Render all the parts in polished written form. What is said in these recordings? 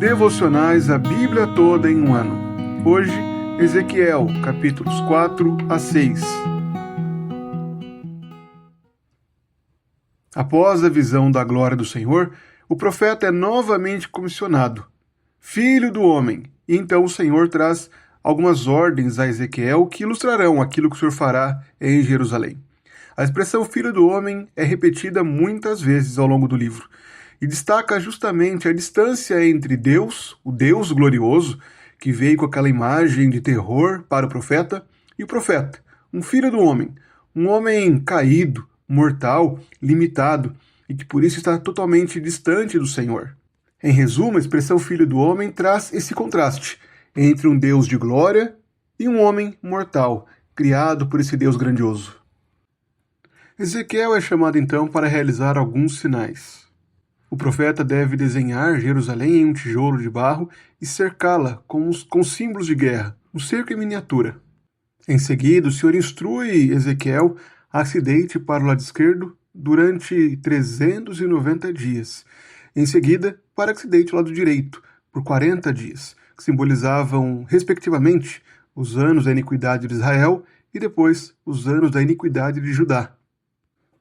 Devocionais a Bíblia toda em um ano. Hoje, Ezequiel, capítulos 4 a 6. Após a visão da glória do Senhor, o profeta é novamente comissionado. Filho do homem. E então o Senhor traz algumas ordens a Ezequiel que ilustrarão aquilo que o Senhor fará em Jerusalém. A expressão filho do homem é repetida muitas vezes ao longo do livro e destaca justamente a distância entre Deus, o Deus glorioso, que veio com aquela imagem de terror para o profeta, e o profeta, um filho do homem, um homem caído, mortal, limitado, e que por isso está totalmente distante do Senhor. Em resumo, a expressão filho do homem traz esse contraste entre um Deus de glória e um homem mortal, criado por esse Deus grandioso. Ezequiel é chamado então para realizar alguns sinais. O profeta deve desenhar Jerusalém em um tijolo de barro e cercá-la com símbolos de guerra, um cerco em miniatura. Em seguida, o Senhor instrui Ezequiel a se deite para o lado esquerdo durante 390 dias. Em seguida, para que se deite ao lado direito, por 40 dias, que simbolizavam, respectivamente, os anos da iniquidade de Israel e depois os anos da iniquidade de Judá.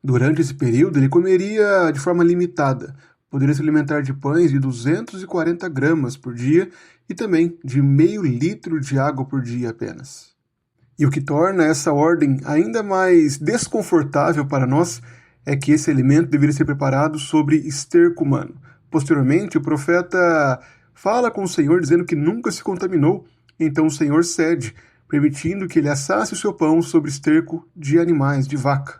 Durante esse período, ele comeria de forma limitada, poderia se alimentar de pães de 240 gramas por dia e também de meio litro de água por dia apenas. E o que torna essa ordem ainda mais desconfortável para nós é que esse alimento deveria ser preparado sobre esterco humano. Posteriormente, o profeta fala com o Senhor dizendo que nunca se contaminou, então o Senhor cede, permitindo que ele assasse o seu pão sobre esterco de animais, de vaca.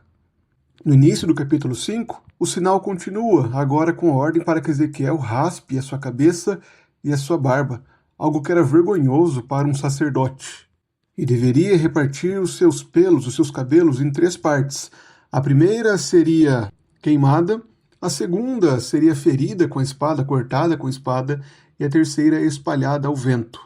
No início do capítulo 5, o sinal continua, agora com a ordem para que Ezequiel raspe a sua cabeça e a sua barba, algo que era vergonhoso para um sacerdote. E deveria repartir os seus pelos, os seus cabelos, em 3 partes. A primeira seria queimada, a segunda seria ferida com a espada, cortada com a espada, e a terceira espalhada ao vento.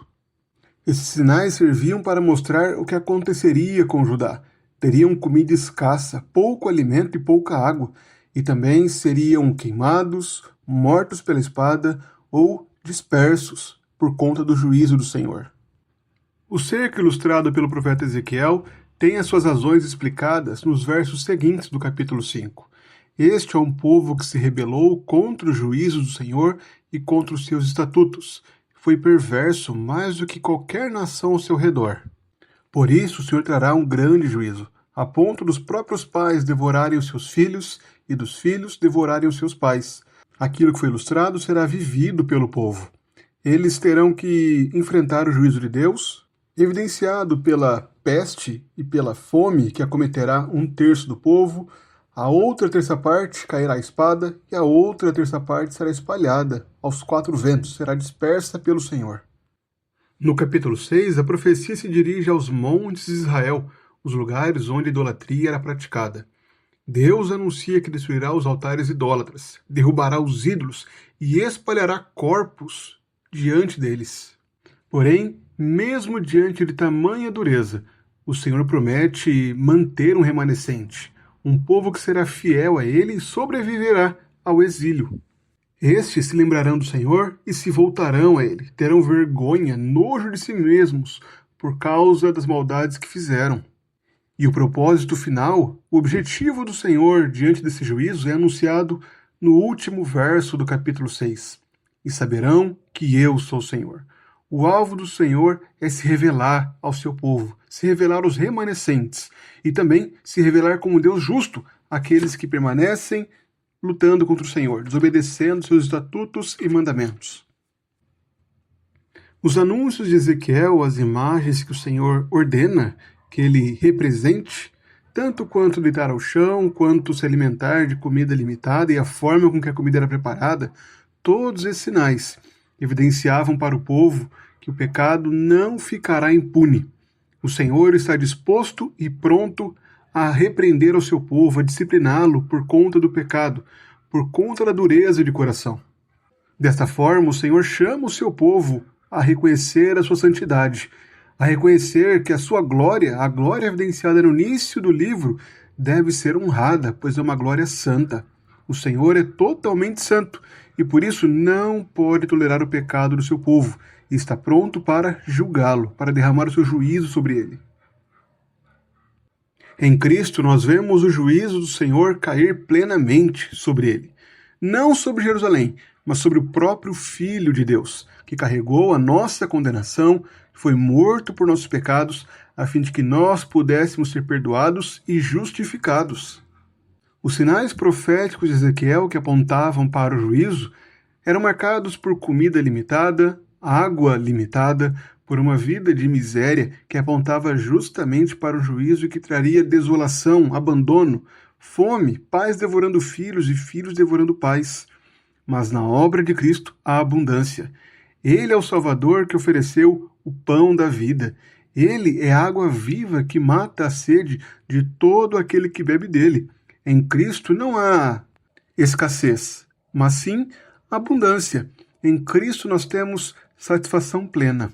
Esses sinais serviam para mostrar o que aconteceria com Judá. Teriam comida escassa, pouco alimento e pouca água, e também seriam queimados, mortos pela espada ou dispersos por conta do juízo do Senhor. O cerco ilustrado pelo profeta Ezequiel tem as suas razões explicadas nos versos seguintes do capítulo 5. Este é um povo que se rebelou contra o juízo do Senhor e contra os seus estatutos. Foi perverso mais do que qualquer nação ao seu redor. Por isso o Senhor trará um grande juízo, a ponto dos próprios pais devorarem os seus filhos e dos filhos devorarem os seus pais. Aquilo que foi ilustrado será vivido pelo povo. Eles terão que enfrentar o juízo de Deus, evidenciado pela peste e pela fome que acometerá 1/3 do povo, a outra terça parte cairá a espada e a outra terça parte será espalhada aos 4 ventos, será dispersa pelo Senhor. No capítulo 6, a profecia se dirige aos montes de Israel, os lugares onde a idolatria era praticada. Deus anuncia que destruirá os altares idólatras, derrubará os ídolos e espalhará corpos diante deles. Porém, mesmo diante de tamanha dureza, o Senhor promete manter um remanescente, um povo que será fiel a Ele e sobreviverá ao exílio. Estes se lembrarão do Senhor e se voltarão a Ele, terão vergonha, nojo de si mesmos, por causa das maldades que fizeram. E o propósito final, o objetivo do Senhor diante desse juízo é anunciado no último verso do capítulo 6. E saberão que eu sou o Senhor. O alvo do Senhor é se revelar ao seu povo, se revelar aos remanescentes e também se revelar como Deus justo àqueles que permanecem lutando contra o Senhor, desobedecendo seus estatutos e mandamentos. Os anúncios de Ezequiel, as imagens que o Senhor ordena que ele represente, tanto quanto deitar ao chão, quanto se alimentar de comida limitada e a forma com que a comida era preparada, todos esses sinais evidenciavam para o povo que o pecado não ficará impune. O Senhor está disposto e pronto a repreender ao seu povo, a discipliná-lo por conta do pecado, por conta da dureza de coração. Desta forma, o Senhor chama o seu povo a reconhecer a sua santidade, a reconhecer que a sua glória, a glória evidenciada no início do livro, deve ser honrada, pois é uma glória santa. O Senhor é totalmente santo e por isso não pode tolerar o pecado do seu povo, e está pronto para julgá-lo, para derramar o seu juízo sobre ele. Em Cristo nós vemos o juízo do Senhor cair plenamente sobre ele. Não sobre Jerusalém, mas sobre o próprio Filho de Deus, que carregou a nossa condenação, foi morto por nossos pecados, a fim de que nós pudéssemos ser perdoados e justificados. Os sinais proféticos de Ezequiel que apontavam para o juízo eram marcados por comida limitada, água limitada, por uma vida de miséria que apontava justamente para o juízo que traria desolação, abandono, fome, pais devorando filhos e filhos devorando pais. Mas na obra de Cristo há abundância. Ele é o Salvador que ofereceu o pão da vida. Ele é a água viva que mata a sede de todo aquele que bebe dele. Em Cristo não há escassez, mas sim abundância. Em Cristo nós temos satisfação plena.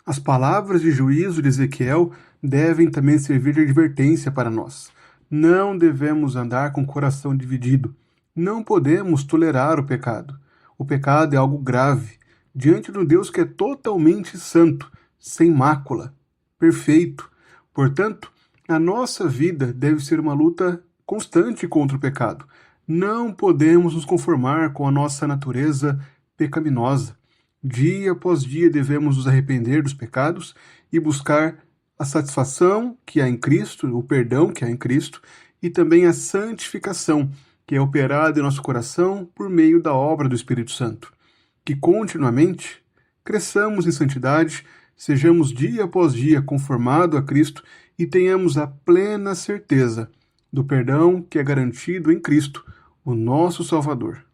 As palavras de juízo de Ezequiel devem também servir de advertência para nós. Não devemos andar com o coração dividido. Não podemos tolerar o pecado. O pecado é algo grave, diante de um Deus que é totalmente santo, sem mácula, perfeito. Portanto, a nossa vida deve ser uma luta constante contra o pecado. Não podemos nos conformar com a nossa natureza pecaminosa. Dia após dia devemos nos arrepender dos pecados e buscar a satisfação que há em Cristo, o perdão que há em Cristo, e também a santificação que é operada em nosso coração por meio da obra do Espírito Santo. Que continuamente cresçamos em santidade, sejamos dia após dia conformados a Cristo e tenhamos a plena certeza do perdão que é garantido em Cristo, o nosso Salvador.